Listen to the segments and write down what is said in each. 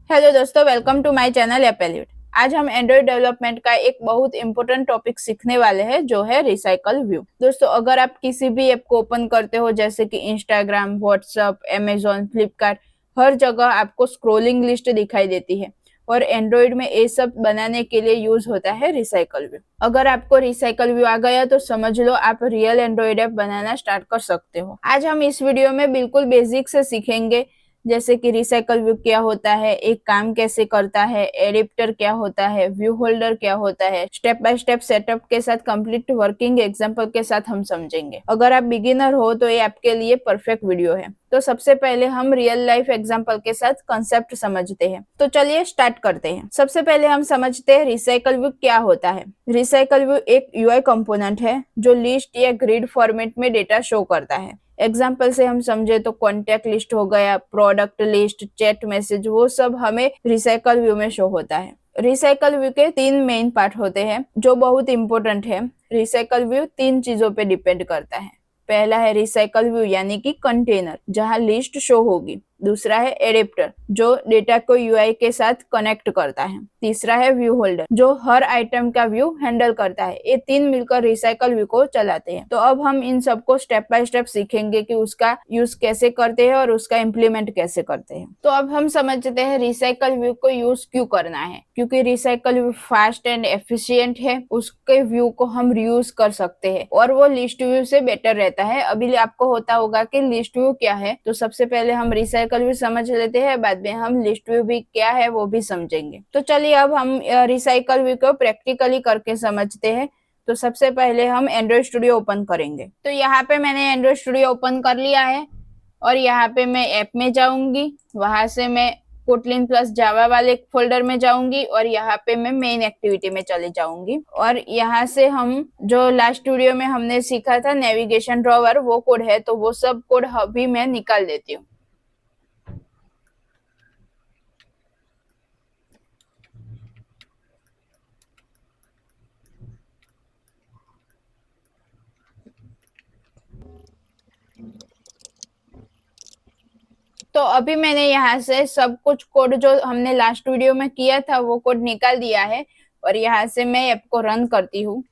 Hello दोस्तों, welcome to my channel एपेल्यूट। आज हम एंड्रॉइड डेवलपमेंट का एक बहुत इंपॉर्टेंट टॉपिक सीखने वाले हैं जो है रिसाइकल व्यू। दोस्तों, अगर आप किसी भी ऐप को ओपन करते हो जैसे कि इंस्टाग्राम, व्हाट्सएप, अमेजोन, फ्लिपकार्ट, हर जगह आपको स्क्रोलिंग लिस्ट दिखाई देती है और एंड्रॉइड में ये सब बनाने के लिए यूज होता है रिसाइकल व्यू। अगर आपको रिसाइकल व्यू आ गया तो समझ लो आप रियल एंड्रॉइड ऐप बनाना स्टार्ट कर सकते हो। आज हम इस वीडियो में बिल्कुल बेसिक से सीखेंगे जैसे कि रिसाइकल व्यू क्या होता है, एक काम कैसे करता है, एडिटर क्या होता है, व्यू होल्डर क्या होता है। स्टेप बाय स्टेप सेटअप के साथ कंप्लीट वर्किंग एग्जांपल के साथ हम समझेंगे। अगर आप बिगिनर हो तो ये आपके लिए परफेक्ट वीडियो है। तो सबसे पहले हम रियल लाइफ एग्जांपल के साथ कंसेप्ट समझते हैं। तो चलिए स्टार्ट करते हैं। सबसे पहले हम समझते हैं रिसाइकल व्यू क्या होता है। रिसाइकल व्यू एक यूआई कंपोनेंट है जो लिस्ट या ग्रिड फॉर्मेट में डेटा शो करता है। एग्जाम्पल से हम समझे तो कॉन्टेक्ट लिस्ट हो गया, प्रोडक्ट लिस्ट, चैट मैसेज, वो सब हमें रिसाइकल व्यू में शो होता है। रिसाइकल व्यू के 3 मेन पार्ट होते हैं जो बहुत इंपॉर्टेंट है। रिसाइकल व्यू 3 चीजों पे डिपेंड करता है। पहला है रिसाइकल व्यू यानी कि कंटेनर जहां लिस्ट शो होगी। दूसरा है एडेप्टर जो डेटा को यूआई के साथ कनेक्ट करता है। तीसरा है व्यू होल्डर जो हर आइटम का व्यू हैंडल करता है। ये 3 मिलकर रिसाइकल व्यू को चलाते हैं। तो अब हम इन सबको स्टेप बाय स्टेप सीखेंगे कि उसका यूज कैसे करते हैं और उसका इम्प्लीमेंट कैसे करते हैं। तो अब हम समझते हैं रिसाइकल व्यू को यूज क्यों करना है। क्योंकि recycle view fast and efficient है, उसके व्यू को हम रियूज कर सकते हैं और वो लिस्ट व्यू से बेटर रहता है। अभी आपको होता होगा कि लिस्ट व्यू क्या है, तो सबसे पहले हम रिसाइकल व्यू समझ लेते हैं, बाद में हम लिस्ट व्यू भी क्या है वो भी समझेंगे। तो चलिए अब हम रिसाइकल व्यू को प्रैक्टिकली करके समझते हैं। तो सबसे पहले हम एंड्रॉइड स्टूडियो ओपन करेंगे। तो यहाँ पे मैंने एंड्रॉइड स्टूडियो ओपन कर लिया है और यहाँ पे मैं ऐप में जाऊंगी। वहां से मैं कोटलिन प्लस जावा वाले फोल्डर में जाऊंगी और यहाँ पे मैं मेन एक्टिविटी में चली जाऊंगी और यहाँ से हम जो लास्ट वीडियो में हमने सीखा था नेविगेशन ड्रॉवर, वो कोड है, तो वो सब कोड अभी मैं निकाल देती हूँ। तो अभी मैंने यहाँ से सब कुछ कोड जो हमने लास्ट वीडियो में किया था वो कोड निकाल दिया है और यहाँ से मैं ऐप को रन करती हूँ।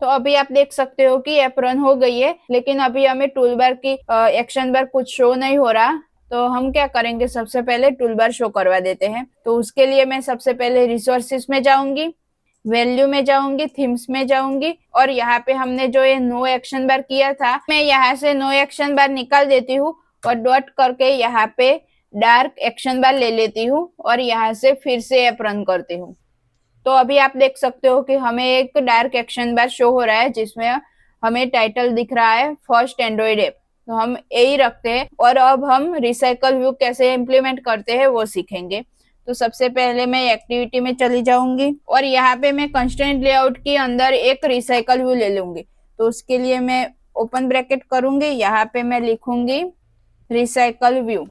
तो अभी आप देख सकते हो कि ऐप रन हो गई है, लेकिन अभी हमें टूल बार की एक्शन बार कुछ शो नहीं हो रहा। तो हम क्या करेंगे, सबसे पहले टूल बार शो करवा देते हैं। तो उसके लिए मैं सबसे पहले रिसोर्सेस में जाऊंगी, वैल्यू में जाऊंगी, थीम्स में जाऊंगी और यहाँ पे हमने जो ये नो एक्शन बार किया था, मैं यहाँ से नो एक्शन बार निकाल देती हूँ और डॉट करके यहाँ पे डार्क एक्शन बार ले लेती हूँ और यहाँ से फिर से ऐप रन करती हूँ। तो अभी आप देख सकते हो कि हमें एक डार्क एक्शन बार शो हो रहा है जिसमें हमें टाइटल दिख रहा है फर्स्ट एंड्रॉइड ऐप। तो हम यही रखते हैं और अब हम रिसाइकल व्यू कैसे इम्प्लीमेंट करते हैं वो सीखेंगे। तो सबसे पहले मैं एक्टिविटी में चली जाऊंगी और यहाँ पे मैं कंस्ट्रेंट लेआउट के अंदर एक रिसाइकल व्यू ले लूंगी। तो उसके लिए मैं ओपन ब्रैकेट करूंगी, यहाँ पे मैं लिखूंगी रिसाइकल व्यू।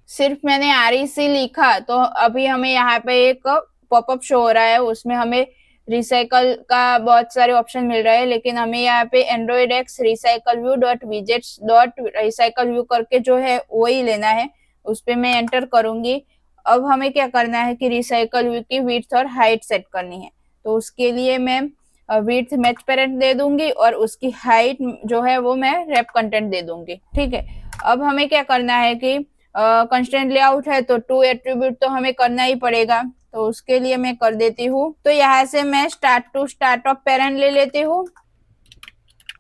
सिर्फ मैंने REC लिखा तो अभी हमें यहाँ पे एक पॉपअप शो हो रहा है, उसमें हमें रिसाइकल का बहुत सारे ऑप्शन मिल रहे हैं, लेकिन हमें यहाँ पे Android x recycle view dot widgets dot recycle view करके जो है वही लेना है। उस पर मैं एंटर करूंगी। अब हमें क्या करना है कि रिसाइकल व्यू की विड्थ और हाइट सेट करनी है। तो उसके लिए मैं विड्थ मैच पेरेंट दे दूंगी और उसकी हाइट जो है वो मैं रैप कंटेंट दे दूंगी। ठीक है, अब हमें क्या करना है कि कंस्ट्रेंट लेआउट है तो टू एट्रीब्यूट तो हमें करना ही पड़ेगा। तो उसके लिए मैं कर देती हूँ। तो यहाँ से मैं start to start of parent ले लेती हूँ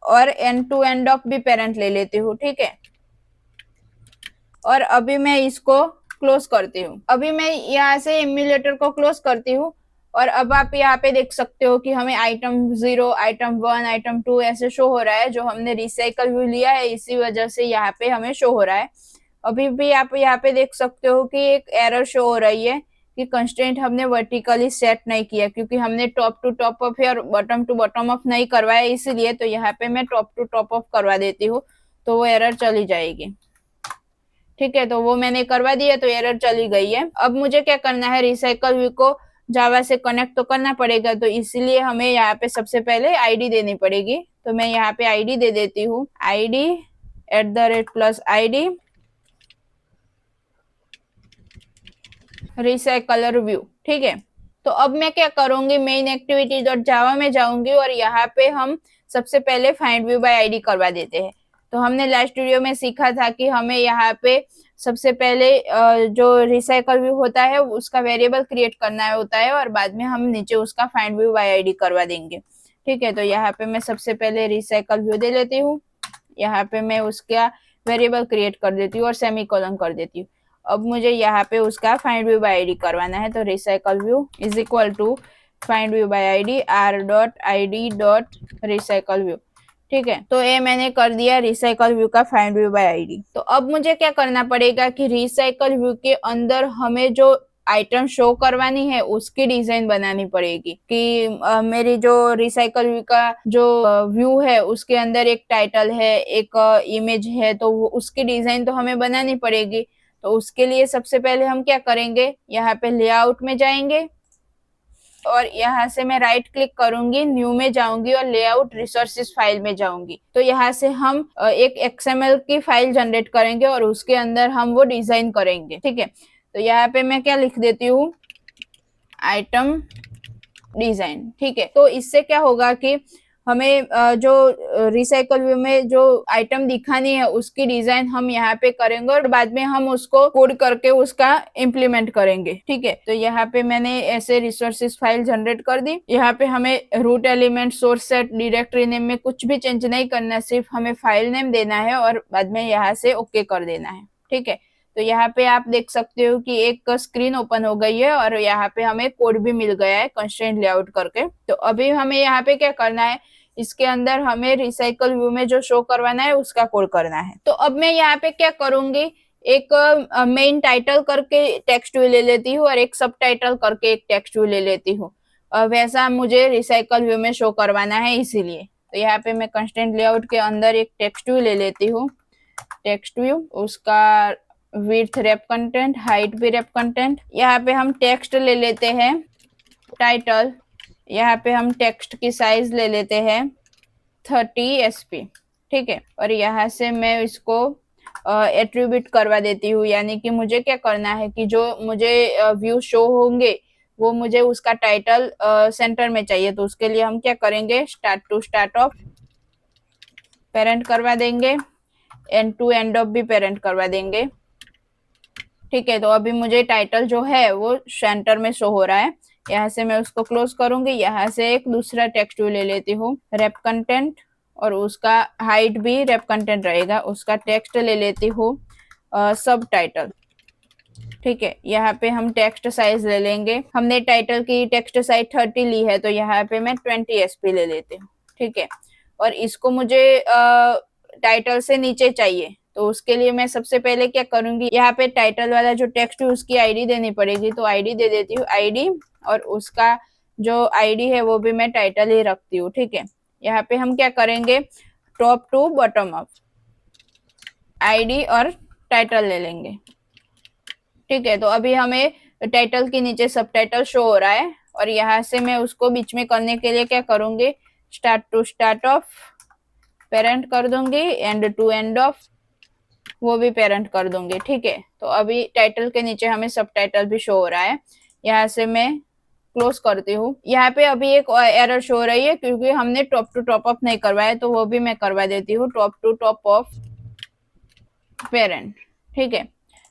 और एंड टू एंड ऑफ भी पेरेंट ले लेती हूँ। ठीक है, और अभी मैं इसको क्लोज करती हूँ। अभी मैं यहाँ से इम्यूलेटर को क्लोज करती हूँ और अब आप यहाँ पे देख सकते हो कि हमें आइटम 0, आइटम 1, आइटम 2 ऐसे शो हो रहा है। जो हमने रिसाइकल व्यू लिया है इसी वजह से यहाँ पे हमें शो हो रहा है। अभी भी आप यहाँ पे देख सकते हो कि एक एरर शो हो रही है कि कंस्ट्रेंट हमने वर्टिकली सेट नहीं किया, क्योंकि हमने टॉप टू टॉप ऑफ और बॉटम टू बॉटम ऑफ नहीं करवाया, इसलिए। तो यहाँ पे मैं टॉप टू टॉप ऑफ करवा देती हूँ तो वो एरर चली जाएगी। ठीक है, तो वो मैंने करवा दिया तो एरर चली गई है। अब मुझे क्या करना है, रिसाइकल व्यू को जावा से कनेक्ट तो करना पड़ेगा, तो इसलिए हमें यहाँ पे सबसे पहले आईडी देनी पड़ेगी। तो मैं यहाँ पे आईडी दे देती हूँ, ID @+ID। Recycler view. ठीक है, तो अब मैं क्या करूंगी, मेन एक्टिविटी डॉट जावा में जाऊंगी और यहाँ पे हम सबसे पहले फाइंड व्यू बाय आईडी करवा देते हैं। तो हमने लास्ट वीडियो में सीखा था कि हमें यहाँ पे सबसे पहले जो रिसाइकल व्यू होता है उसका वेरिएबल क्रिएट करना होता है और बाद में हम नीचे उसका फाइंड व्यू बाय आईडी करवा देंगे। ठीक है, तो यहाँ पे मैं सबसे पहले रिसाइकल व्यू दे लेती हूँ, यहाँ पे मैं उसका वेरिएबल क्रिएट कर देती हूँ और सेमीकोलन कर देती हूँ। अब मुझे यहाँ पे उसका फाइंड व्यू बाय आईडी करवाना है, तो recycle view is equal to find view by ID r.id.recycle view. ठीक है, तो ये मैंने कर दिया रिसाइकल व्यू का फाइंड व्यू बाय आईडी। तो अब मुझे क्या करना पड़ेगा कि रिसाइकल व्यू के अंदर हमें जो आइटम शो करवानी है उसकी डिजाइन बनानी पड़ेगी कि मेरी जो रिसाइकल व्यू का जो व्यू है उसके अंदर एक टाइटल है, एक इमेज है, तो उसकी डिजाइन तो हमें बनानी पड़ेगी। तो उसके लिए सबसे पहले हम क्या करेंगे, यहाँ पे लेआउट में जाएंगे और यहाँ से मैं राइट क्लिक करूंगी, न्यू में जाऊंगी और लेआउट रिसोर्सेज फाइल में जाऊंगी। तो यहाँ से हम एक XML की फाइल जनरेट करेंगे और उसके अंदर हम वो डिजाइन करेंगे। ठीक है, तो यहाँ पे मैं क्या लिख देती हूँ, आइटम डिजाइन। ठीक है, तो इससे क्या होगा कि हमें जो रिसाइकल व्यू में जो आइटम दिखानी है उसकी डिजाइन हम यहाँ पे करेंगे और बाद में हम उसको कोड करके उसका इम्प्लीमेंट करेंगे। ठीक है, तो यहाँ पे मैंने ऐसे रिसोर्सेज फाइल जनरेट कर दी। यहाँ पे हमें root element, source set, directory name में कुछ भी चेंज नहीं करना, सिर्फ हमें फाइल नेम देना है और बाद में यहाँ से ओके कर देना है। ठीक है, तो यहाँ पे आप देख सकते हो कि एक स्क्रीन ओपन हो गई है और यहाँ पे हमें कोड भी मिल गया है कंस्ट्रेंट लेआउट करके। तो अभी हमें यहाँ पे क्या करना है, इसके अंदर हमें रिसाइकल व्यू में जो शो करवाना है उसका कोड करना है। तो अब मैं यहाँ पे क्या करूंगी, एक मेन टाइटल करके टेक्स्ट व्यू ले लेती हूँ और एक सब टाइटल करके एक टेक्स्ट व्यू ले लेती हूँ। वैसा मुझे रिसाइकल व्यू में शो करवाना है इसीलिए। तो यहाँ पे मैं कंस्ट्रेंट लेआउट के अंदर एक टेक्स्ट व्यू ले लेती हूँ, टेक्स्ट व्यू, उसका विड्थ रेप कंटेंट, हाइट भी रेप कंटेंट। यहाँ पे हम टेक्स्ट ले लेते हैं टाइटल, यहाँ पे हम टेक्स्ट की साइज ले लेते हैं 30 SP। ठीक है, और यहाँ से मैं इसको एट्रीब्यूट करवा देती हूँ, यानी कि मुझे क्या करना है कि जो मुझे व्यू शो होंगे वो मुझे उसका टाइटल सेंटर में चाहिए। तो उसके लिए हम क्या करेंगे, start to start of parent करवा देंगे, एंड टू एंड ऑफ भी पेरेंट करवा देंगे। ठीक है, तो अभी मुझे टाइटल जो है वो सेंटर में शो हो रहा है। यहाँ से मैं उसको क्लोज करूंगी, यहाँ से एक दूसरा टेक्स्ट ले लेती हूँ, रेप कंटेंट, और उसका हाइट भी रेप कंटेंट रहेगा। उसका टेक्स्ट ले लेती हूँ सब टाइटल। ठीक है, यहाँ पे हम टेक्स्ट साइज ले लेंगे, हमने टाइटल की टेक्स्ट साइज 30 ली है तो यहाँ पे मैं 20 SP ले लेती हूँ। ठीक है, और इसको मुझे टाइटल से नीचे चाहिए, तो उसके लिए मैं सबसे पहले क्या करूंगी, यहाँ पे टाइटल वाला जो टेक्स्ट है उसकी आईडी देनी पड़ेगी। तो आईडी दे देती हूँ, आईडी, और उसका जो आईडी है वो भी मैं टाइटल ही रखती हूँ। ठीक है, यहाँ पे हम क्या करेंगे, top to bottom up ID और टाइटल ले लेंगे। ठीक है, तो अभी हमें टाइटल के नीचे सब टाइटल शो हो रहा है और यहाँ से मैं उसको बीच में करने के लिए क्या करूंगी, start to start of parent कर दूंगी, एंड टू एंड ऑफ वो भी पेरेंट कर दूंगी। ठीक है, तो अभी टाइटल के नीचे हमें सब टाइटल भी शो हो रहा है। यहाँ से मैं क्लोज करती हूँ। यहाँ पे अभी एक एरर शो हो रही है क्योंकि हमने टॉप टू टॉप अप नहीं करवाया, तो वो भी मैं करवा देती हूँ, top to top of parent. ठीक है,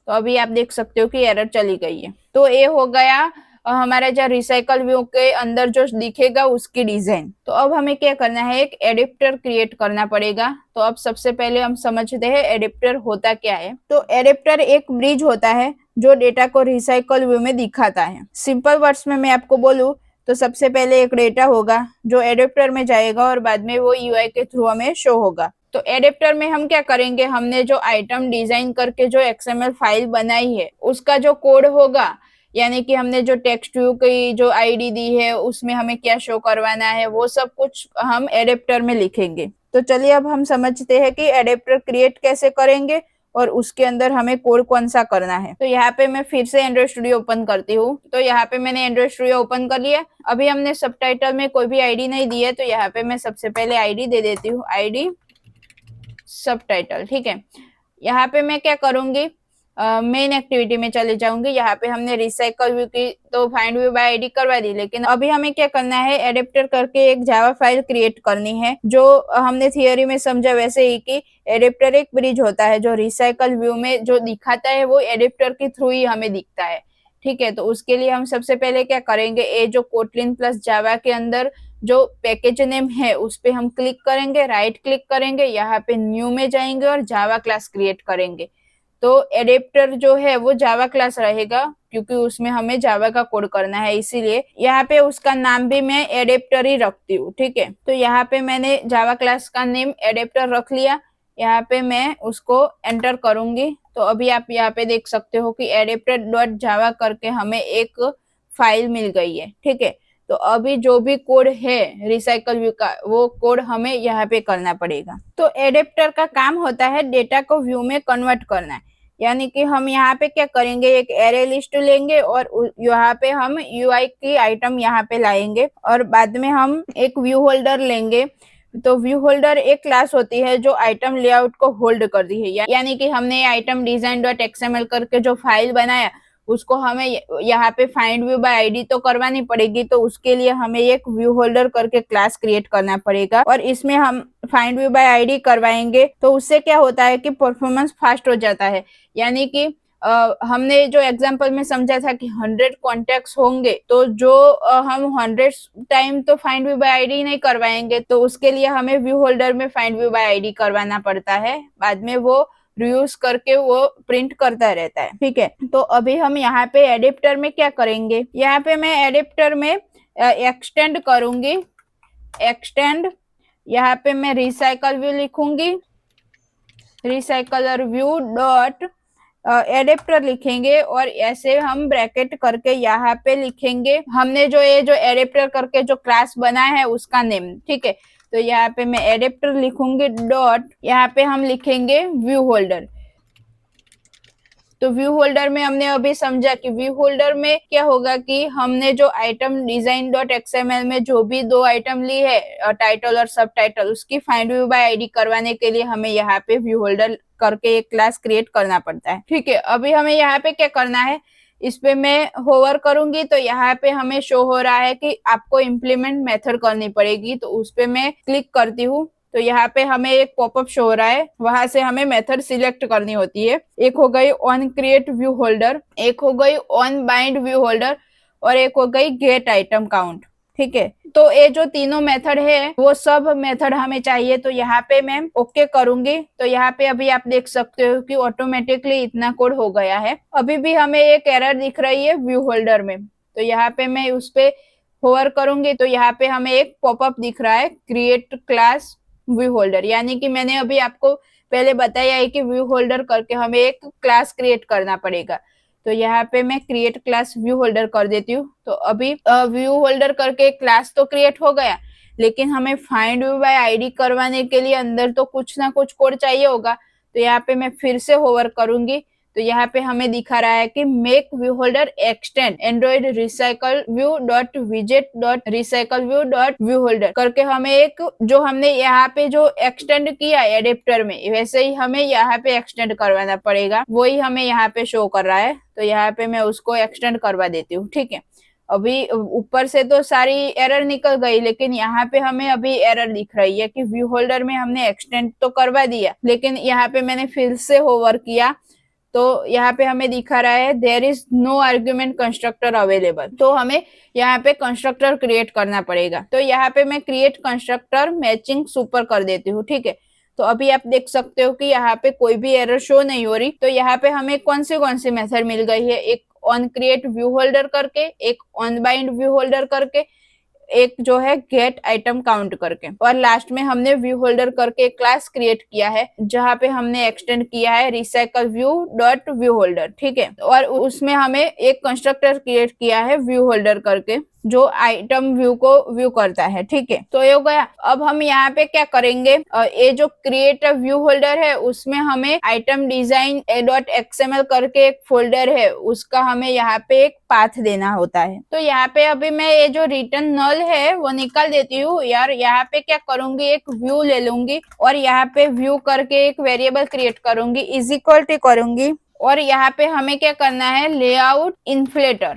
तो अभी आप देख सकते हो कि एरर चली गई है। तो ये हो गया हमारा जो रिसाइकल व्यू के अंदर जो दिखेगा उसकी डिजाइन। तो अब हमें क्या करना है, एक एडेप्टर क्रिएट करना पड़ेगा। तो अब सबसे पहले हम समझते हैं एडेप्टर होता क्या है। तो एडेप्टर एक ब्रिज होता है जो डेटा को रिसाइकल व्यू में दिखाता है। सिंपल वर्ड्स में मैं आपको बोलूं तो सबसे पहले एक डेटा होगा जो एडेप्टर में जाएगा और बाद में वो यूआई के थ्रू हमें शो होगा। तो एडेप्टर में हम क्या करेंगे, हमने जो आइटम डिजाइन करके जो XML फाइल बनाई है उसका जो कोड होगा, यानी कि हमने जो टेक्स्ट व्यू की जो आईडी दी है उसमें हमें क्या शो करवाना है, वो सब कुछ हम एडेप्टर में लिखेंगे। तो चलिए अब हम समझते हैं कि एडेप्टर क्रिएट कैसे करेंगे और उसके अंदर हमें कोड कौन सा करना है। तो यहाँ पे मैं फिर से एंड्रॉइड स्टूडियो ओपन करती हूँ। तो यहाँ पे मैंने एंड्रॉइड स्टूडियो ओपन कर लिया। अभी हमने सबटाइटल में कोई भी आईडी नहीं दी है, तो यहाँ पे मैं सबसे पहले आईडी दे देती हूँ, आईडी सबटाइटल। ठीक है, यहाँ पे मैं क्या करूंगी, मेन एक्टिविटी में चले जाऊंगी। यहाँ पे हमने रिसाइकल व्यू की तो फाइंड व्यू बाय आईडी करवा दी, लेकिन अभी हमें क्या करना है, एडेप्टर करके एक जावा फाइल क्रिएट करनी है। जो हमने थियोरी में समझा वैसे ही कि एडेप्टर एक ब्रिज होता है, जो रिसाइकल व्यू में जो दिखाता है वो एडेप्टर के थ्रू ही हमें दिखता है। ठीक है, तो उसके लिए हम सबसे पहले क्या करेंगे, ये जो कोटलिन प्लस जावा के अंदर जो पैकेज नेम है उस पे हम क्लिक करेंगे, राइट क्लिक करेंगे, यहाँ पे न्यू में जाएंगे और जावा क्लास क्रिएट करेंगे। तो एडेप्टर जो है वो जावा क्लास रहेगा, क्योंकि उसमें हमें जावा का कोड करना है, इसीलिए यहाँ पे उसका नाम भी मैं एडेप्टर ही रखती हूँ। ठीक है, तो यहाँ पे मैंने जावा क्लास का नेम एडेप्टर रख लिया। यहाँ पे मैं उसको एंटर करूंगी, तो अभी आप यहाँ पे देख सकते हो कि एडेप्टर डॉट जावा करके हमें एक फाइल मिल गई है। ठीक है, तो अभी जो भी कोड है रिसाइकल व्यू का वो कोड हमें यहाँ पे करना पड़ेगा। तो एडेप्टर का काम होता है डेटा को व्यू में कन्वर्ट करना, यानी कि हम यहाँ पे क्या करेंगे, एक एरे लिस्ट लेंगे और यहाँ पे हम यूआई की आइटम यहाँ पे लाएंगे और बाद में हम एक व्यू होल्डर लेंगे। तो व्यू होल्डर एक क्लास होती है जो आइटम लेआउट को होल्ड करती है, यानी कि हमने आइटम डिजाइन डॉट एक्सएमएल करके जो फाइल बनाया उसको हमें यहाँ पे फाइंड व्यू बाय आईडी तो करवानी पड़ेगी, तो उसके लिए हमें एक व्यू होल्डर करके क्लास क्रिएट करना पड़ेगा और इसमें हम फाइंड व्यू बाय आईडी करवाएंगे। तो उससे क्या होता है कि परफॉर्मेंस फास्ट हो जाता है, यानी कि हमने जो एग्जांपल में समझा था कि 100 कॉन्टेक्ट्स होंगे, तो जो हम 100 टाइम तो फाइंड व्यू बाय आईडी नहीं करवाएंगे, तो उसके लिए हमें व्यू होल्डर में फाइंड व्यू बाय आईडी करवाना पड़ता है। बाद में वो रीयूज करके वो प्रिंट करता रहता है। ठीक है, तो अभी हम यहाँ पे एडेप्टर में क्या करेंगे, यहाँ पे मैं एडेप्टर में एक्सटेंड करूंगी। एक्सटेंड, यहाँ पे मैं रिसाइकल व्यू लिखूंगी, रिसाइकलर व्यू डॉट एडेप्टर लिखेंगे और ऐसे हम ब्रैकेट करके यहाँ पे लिखेंगे हमने जो ये जो एडेप्टर करके जो क्लास बनाया है उसका नेम। ठीक है, तो यहाँ पे मैं एडेप्टर लिखूंगी डॉट, यहाँ पे हम लिखेंगे व्यू होल्डर। तो व्यू होल्डर में हमने अभी समझा कि व्यू होल्डर में क्या होगा कि हमने जो आइटम डिजाइन डॉट एक्सएमएल में जो भी दो आइटम ली है टाइटल और सब टाइटल, उसकी फाइंड व्यू बाय आईडी करवाने के लिए हमें यहाँ पे व्यू होल्डर करके एक क्लास क्रिएट करना पड़ता है। ठीक है, अभी हमें यहाँ पे क्या करना है, इस पे मैं होवर करूंगी तो यहाँ पे हमें शो हो रहा है कि आपको इम्प्लीमेंट मेथड करनी पड़ेगी, तो उस पे मैं क्लिक करती हूँ। तो यहाँ पे हमें एक पॉपअप शो हो रहा है, वहां से हमें मेथड सिलेक्ट करनी होती है। एक हो गई ऑन क्रिएट व्यू होल्डर, एक हो गई ऑन बाइंड व्यू होल्डर और एक हो गई गेट आइटम काउंट। ठीक है, तो ये जो तीनों मेथड है वो सब मेथड हमें चाहिए, तो यहाँ पे मैं ओके करूंगी। तो यहाँ पे अभी आप देख सकते हो कि ऑटोमेटिकली इतना कोड हो गया है। अभी भी हमें एक एरर दिख रही है व्यू होल्डर में, तो यहाँ पे मैं उस पे होवर करूंगी तो यहाँ पे हमें एक पॉपअप दिख रहा है क्रिएट क्लास व्यू होल्डर, यानी कि मैंने अभी आपको पहले बताया है कि व्यू होल्डर करके हमें एक क्लास क्रिएट करना पड़ेगा। तो यहाँ पे मैं क्रिएट क्लास व्यू होल्डर कर देती हूँ। तो अभी व्यू होल्डर करके क्लास तो क्रिएट हो गया, लेकिन हमें फाइंड व्यू बाय आईडी करवाने के लिए अंदर तो कुछ ना कुछ कोड चाहिए होगा। तो यहाँ पे मैं फिर से होवर करूंगी तो यहाँ पे हमें दिखा रहा है कि make view holder extend Android recycle view dot विजेट dot recycle view dot view holder करके हमें एक जो हमने यहाँ पे जो एक्सटेंड किया एडेप्टर में वैसे ही हमें यहाँ पे एक्सटेंड करवाना पड़ेगा, वही हमें यहाँ पे शो कर रहा है। तो यहाँ पे मैं उसको एक्सटेंड करवा देती हूँ। ठीक है, अभी ऊपर से तो सारी एरर निकल गई, लेकिन यहाँ पे हमें अभी एरर दिख रही है कि व्यू होल्डर में हमने एक्सटेंड तो करवा दिया, लेकिन यहाँ पे मैंने फिर से होवर किया तो यहाँ पे हमें दिखा रहा है there is no argument constructor available. तो हमें यहाँ पे कंस्ट्रक्टर क्रिएट करना पड़ेगा। तो यहाँ पे मैं क्रिएट कंस्ट्रक्टर मैचिंग सुपर कर देती हूँ। ठीक है, तो अभी आप देख सकते हो कि यहाँ पे कोई भी एरर शो नहीं हो रही। तो यहाँ पे हमें कौन सी मेथड मिल गई है, एक ऑन क्रिएट व्यू होल्डर करके, एक ऑन बाइंड व्यू होल्डर करके, एक जो है गेट आइटम काउंट करके, और लास्ट में हमने व्यू होल्डर करके एक क्लास क्रिएट किया है जहाँ पे हमने एक्सटेंड किया है recycle view dot view holder. ठीक है, और उसमें हमें एक कंस्ट्रक्टर क्रिएट किया है व्यू होल्डर करके जो आइटम व्यू को व्यू करता है। ठीक है, तो ये हो गया। अब हम यहाँ पे क्या करेंगे, ये जो क्रिएट व्यू होल्डर है उसमें हमें आइटम डिजाइन डॉट एक्सएमएल करके एक फोल्डर है उसका हमें यहाँ पे एक पाथ देना होता है। तो यहाँ पे अभी मैं ये जो रिटर्न नल है वो निकाल देती हूँ यार। यहाँ पे क्या करूंगी, एक व्यू ले लूंगी और यहाँ पे व्यू करके एक वेरिएबल क्रिएट करूंगी, इज इक्वल टू करूंगी और यहाँ पे हमें क्या करना है, लेआउट इन्फ्लेटर,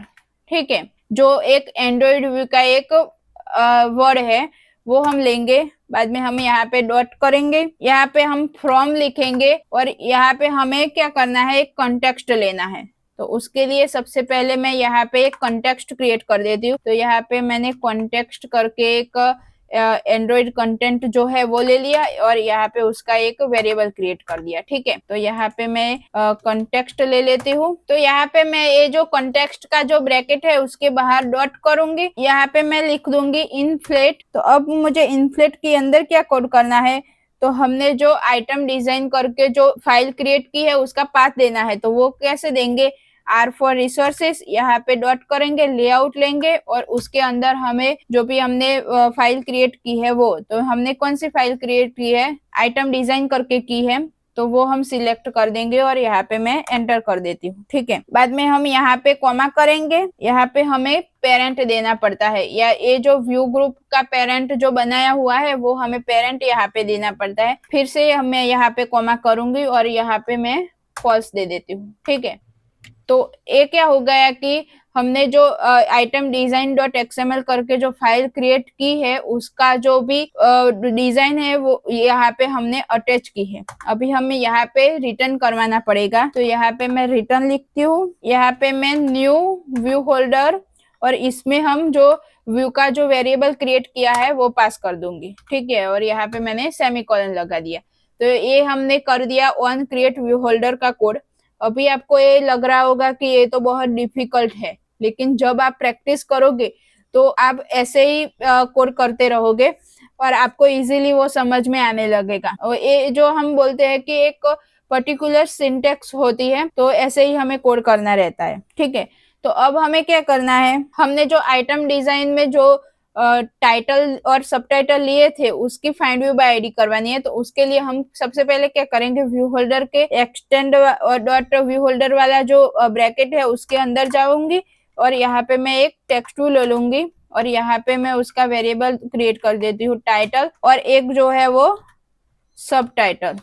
ठीक है, जो एक एंड्रॉइड व्यू का एक वर्ड है वो हम लेंगे। बाद में हम यहाँ पे डॉट करेंगे, यहाँ पे हम फ्रॉम लिखेंगे और यहाँ पे हमें क्या करना है, एक कॉन्टेक्स्ट लेना है। तो उसके लिए सबसे पहले मैं यहाँ पे एक कॉन्टेक्स्ट क्रिएट कर देती हूँ। तो यहाँ पे मैंने कॉन्टेक्स्ट करके एक एंड्रॉइड कंटेंट जो है वो ले लिया और यहाँ पे उसका एक वेरिएबल क्रिएट कर दिया, ठीक है। तो यहाँ पे मैं कॉन्टेक्स्ट ले लेती हूँ। तो यहाँ पे मैं ये जो कॉन्टेक्स्ट का जो ब्रैकेट है उसके बाहर डॉट करूंगी, यहाँ पे मैं लिख दूंगी इनफ्लेट। तो अब मुझे इनफ्लेट के अंदर क्या कोड करना है, तो हमने जो आइटम डिजाइन करके जो फाइल क्रिएट की है उसका पाथ देना है। तो वो कैसे देंगे, आर फॉर रिसोर्सेस, यहाँ पे डॉट करेंगे, लेआउट लेंगे और उसके अंदर हमें जो भी हमने फाइल क्रिएट की है वो, तो हमने कौन सी फाइल क्रिएट की है, आइटम डिजाइन करके की है, तो वो हम सिलेक्ट कर देंगे और यहाँ पे मैं एंटर कर देती हूँ, ठीक है। बाद में हम यहाँ पे कॉमा करेंगे, यहाँ पे हमें पेरेंट देना पड़ता है, या ये जो व्यू ग्रुप का पेरेंट जो बनाया हुआ है वो हमें पेरेंट यहाँ पे देना पड़ता है। फिर से मैं यहाँ पे कॉमा करूंगी और यहाँ पे मैं फॉल्स दे देती हूँ, ठीक है। तो ये क्या हो गया कि हमने जो आइटम डिजाइन डॉट एक्सएमएल करके जो फाइल क्रिएट की है उसका जो भी डिजाइन है वो यहाँ पे हमने अटैच की है। अभी हमें यहाँ पे रिटर्न करवाना पड़ेगा। तो यहाँ पे मैं रिटर्न लिखती हूँ, यहाँ पे मैं न्यू व्यू होल्डर और इसमें हम जो व्यू का जो वेरिएबल क्रिएट किया है वो पास कर दूंगी, ठीक है। और यहाँ पे मैंने सेमीकोलन लगा दिया। तो ये हमने कर दिया ऑन क्रिएट व्यू होल्डर का कोड। अभी आपको ये लग रहा होगा कि ये तो बहुत डिफिकल्ट है, लेकिन जब आप प्रैक्टिस करोगे तो आप ऐसे ही कोड करते रहोगे और आपको इजीली वो समझ में आने लगेगा। और ये जो हम बोलते हैं कि एक पर्टिकुलर सिंटेक्स होती है, तो ऐसे ही हमें कोड करना रहता है, ठीक है। तो अब हमें क्या करना है, हमने जो आइटम डिजाइन में जो टाइटल और सब टाइटल लिए थे उसकी फाइंड व्यू बाय आईडी करवानी है। तो उसके लिए हम सबसे पहले क्या करेंगे, व्यू होल्डर के एक्सटेंड डॉट व्यू होल्डर वाला जो ब्रैकेट है उसके अंदर जाऊंगी और यहाँ पे मैं एक टेक्स्ट व्यू ले लूंगी और यहाँ पे मैं उसका वेरिएबल क्रिएट कर देती हूँ टाइटल और एक जो है वो सब टाइटल,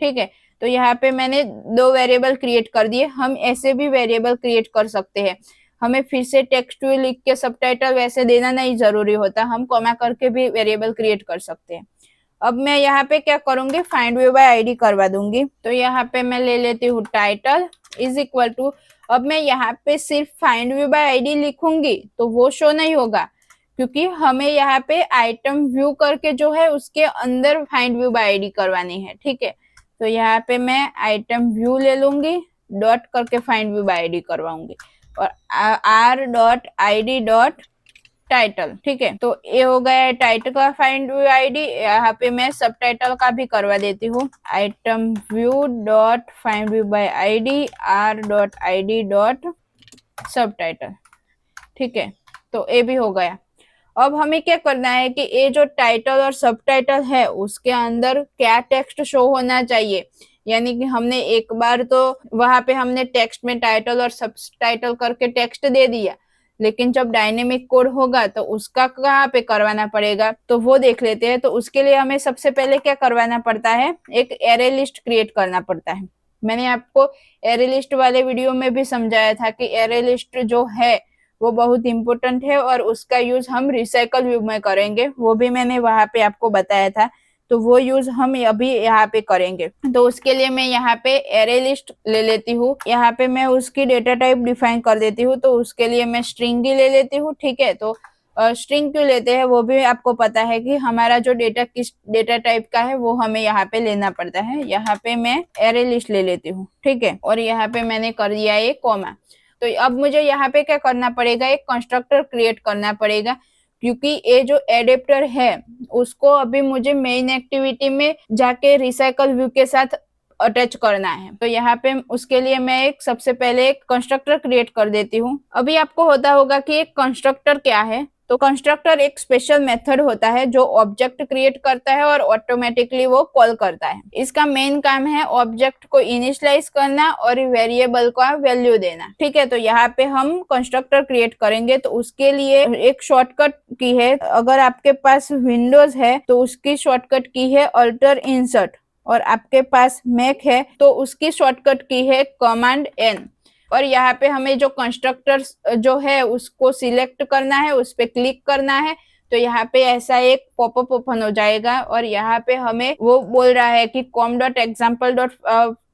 ठीक है। तो यहाँ पे मैंने दो वेरिएबल क्रिएट कर दिए। हम ऐसे भी वेरिएबल क्रिएट कर सकते हैं, हमें फिर से टेक्स्ट व्यू लिख के सबटाइटल वैसे देना नहीं जरूरी होता, हम कॉमा करके भी वेरिएबल क्रिएट कर सकते हैं। अब मैं यहाँ पे क्या करूंगी, फाइंड व्यू बाय आईडी करवा दूंगी। तो यहाँ पे मैं ले लेती हूँ टाइटल इज इक्वल टू, अब मैं यहाँ पे सिर्फ फाइंड व्यू बाय आईडी लिखूंगी तो वो शो नहीं होगा, क्योंकि हमें यहाँ पे आइटम व्यू करके जो है उसके अंदर फाइंड व्यू बाय आईडी करवानी है, ठीक है। तो यहाँ पे मैं आइटम व्यू ले लूंगी, डॉट करके फाइंड व्यू बाय आईडी करवाऊंगी और R dot I D dot title, ठीक है। तो ये हो गया है टाइटल का फाइंड व्यू आईडी। यहाँ पे मैं सब टाइटल का भी करवा देती हूँ, item view dot find view by ID R dot I D dot सब टाइटल, ठीक है। तो ये भी हो गया। अब हमें क्या करना है कि ये जो टाइटल और सब टाइटल है उसके अंदर क्या टेक्स्ट शो होना चाहिए, यानी कि हमने एक बार तो वहां पे हमने टेक्स्ट में टाइटल और सब टाइटल करके टेक्स्ट दे दिया, लेकिन जब डायनेमिक कोड होगा तो उसका कहाँ पे करवाना पड़ेगा, तो वो देख लेते हैं। तो उसके लिए हमें सबसे पहले क्या करवाना पड़ता है, एक एरे लिस्ट क्रिएट करना पड़ता है। मैंने आपको एरे लिस्ट वाले वीडियो में भी समझाया था कि एरे लिस्ट जो है वो बहुत इंपॉर्टेंट है और उसका यूज हम रिसाइकल व्यू में करेंगे, वो भी मैंने वहां पे आपको बताया था। तो वो यूज हम अभी यहाँ पे करेंगे। तो उसके लिए मैं यहाँ पे एरे लिस्ट ले लेती हूँ, यहाँ पे मैं उसकी डेटा टाइप डिफाइन कर देती हूँ। तो उसके लिए मैं स्ट्रिंग ही ले लेती हूँ, ठीक है। तो स्ट्रिंग क्यों लेते हैं वो भी आपको पता है कि हमारा जो डेटा किस डेटा टाइप का है वो हमें यहाँ पे लेना पड़ता है। यहाँ पे मैं एरे लिस्ट ले लेती हूँ, ठीक है। और यहाँ पे मैंने कर दिया है कॉमा। तो अब मुझे यहाँ पे क्या करना पड़ेगा, एक कंस्ट्रक्टर क्रिएट करना पड़ेगा, क्योंकि ये जो एडेप्टर है उसको अभी मुझे मेन एक्टिविटी में जाके रिसाइकल व्यू के साथ अटैच करना है। तो यहाँ पे उसके लिए मैं एक सबसे पहले एक कंस्ट्रक्टर क्रिएट कर देती हूँ। अभी आपको होता होगा कि एक कंस्ट्रक्टर क्या है। तो कंस्ट्रक्टर एक स्पेशल मेथड होता है जो ऑब्जेक्ट क्रिएट करता है और ऑटोमेटिकली वो कॉल करता है। इसका मेन काम है ऑब्जेक्ट को इनिशियलाइज करना और वेरिएबल का वैल्यू देना, ठीक है। तो यहाँ पे हम कंस्ट्रक्टर क्रिएट करेंगे। तो उसके लिए एक शॉर्टकट की है, अगर आपके पास विंडोज है तो उसकी शॉर्टकट की है अल्टर इंसर्ट, और आपके पास मैक है तो उसकी शॉर्टकट की है कमांड एन। और यहाँ पे हमें जो कंस्ट्रक्टर जो है उसको सिलेक्ट करना है, उस पर क्लिक करना है। तो यहाँ पे ऐसा एक पॉपअप ओपन हो जाएगा और यहाँ पे हमें वो बोल रहा है कि com.example.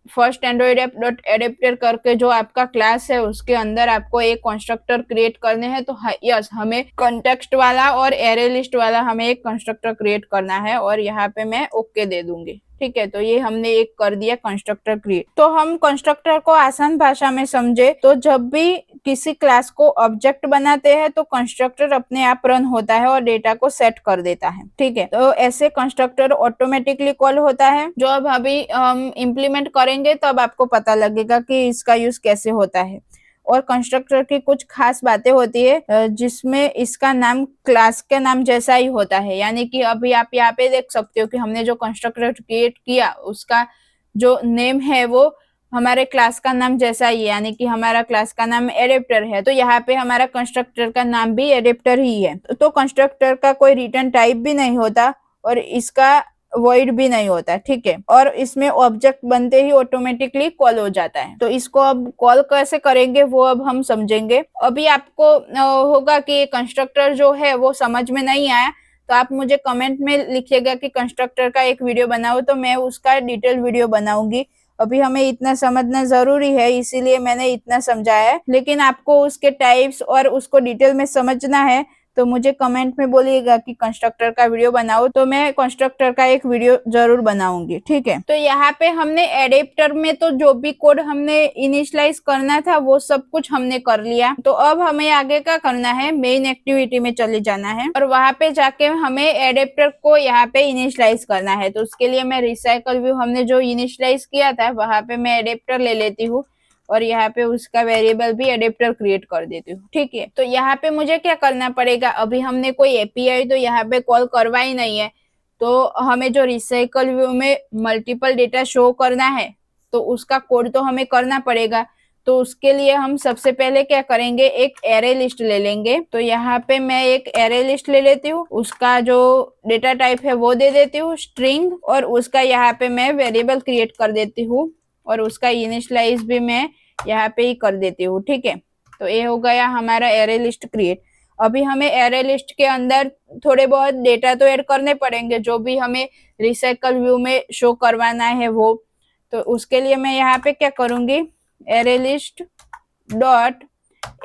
First Android app dot adapter करके जो आपका क्लास है उसके अंदर आपको एक कंस्ट्रक्टर क्रिएट करने हैं। तो यस, हमें कॉन्टेक्स्ट वाला और एरे लिस्ट वाला हमें एक कंस्ट्रक्टर क्रिएट करना है और यहाँ पे मैं ओके दे दूंगी। ठीक है, तो ये हमने एक कर दिया कंस्ट्रक्टर क्रिएट। तो हम कंस्ट्रक्टर को आसान भाषा में समझे तो जब भी किसी क्लास को ऑब्जेक्ट बनाते हैं तो कंस्ट्रक्टर अपने आप रन होता है और डेटा को सेट कर देता है। ठीक है, तो ऐसे कंस्ट्रक्टर ऑटोमेटिकली कॉल होता है। जो अब अभी हम इम्प्लीमेंट करेंगे तब आपको पता लगेगा कि इसका यूज कैसे होता है। और कंस्ट्रक्टर की कुछ खास बातें होती है जिसमें इसका नाम क्लास के नाम जैसा ही होता है। यानी कि अभी आप यहाँ पे देख सकते हो कि हमने जो कंस्ट्रक्टर क्रिएट किया उसका जो नेम है वो हमारे क्लास का नाम जैसा ही है, यानी कि हमारा क्लास का नाम एडेप्टर है। तो यहाँ पे हमारा कंस्ट्रक्टर का नाम भी एडेप्टर ही है। तो कंस्ट्रक्टर का कोई रिटर्न टाइप भी नहीं होता और इसका वॉइड भी नहीं होता। ठीक है, और इसमें ऑब्जेक्ट बनते ही ऑटोमेटिकली कॉल हो जाता है। तो इसको अब कॉल कैसे करेंगे वो अब हम समझेंगे। अभी आपको होगा कि कंस्ट्रक्टर जो है वो समझ में नहीं आया तो आप मुझे कमेंट में लिखिएगा कि कंस्ट्रक्टर का एक वीडियो बनाओ, तो मैं उसका डिटेल वीडियो बनाऊंगी। अभी हमें इतना समझना जरूरी है इसीलिए मैंने इतना समझाया है, लेकिन आपको उसके टाइप्स और उसको डिटेल में समझना है तो मुझे कमेंट में बोलिएगा कि कंस्ट्रक्टर का वीडियो बनाओ, तो मैं कंस्ट्रक्टर का एक वीडियो जरूर बनाऊंगी। ठीक है, तो यहाँ पे हमने एडेप्टर में तो जो भी कोड हमने इनिशियलाइज करना था वो सब कुछ हमने कर लिया। तो अब हमें आगे क्या करना है, मेन एक्टिविटी में चले जाना है और वहां पे जाके हमें एडेप्टर को यहाँ पे इनिशियलाइज करना है। तो उसके लिए मैं रिसाइकल व्यू हमने जो इनिशियलाइज किया था वहां पे मैं एडेप्टर ले लेती हूँ और यहाँ पे उसका वेरिएबल भी एडेप्टर क्रिएट कर देती हूँ। ठीक है, तो यहाँ पे मुझे क्या करना पड़ेगा, अभी हमने कोई एपीआई तो यहाँ पे कॉल करवा ही नहीं है। तो हमें जो रिसाइकल व्यू में मल्टीपल डेटा शो करना है तो उसका कोड तो हमें करना पड़ेगा। तो उसके लिए हम सबसे पहले क्या करेंगे, एक एरे लिस्ट ले लेंगे। तो यहाँ पे मैं एक एरे लिस्ट ले लेती हूँ, उसका जो डेटा टाइप है वो दे देती हूँ स्ट्रिंग, और उसका यहाँ पे मैं वेरिएबल क्रिएट कर देती हूँ और उसका इनिशियलाइज भी मैं यहाँ पे ही कर देती हूँ। ठीक है, तो ये हो गया हमारा एरे लिस्ट क्रिएट। अभी हमें एरे लिस्ट के अंदर थोड़े बहुत डेटा तो ऐड करने पड़ेंगे जो भी हमें रिसाइकल व्यू में शो करवाना है वो। तो उसके लिए मैं यहाँ पे क्या करूंगी, array list dot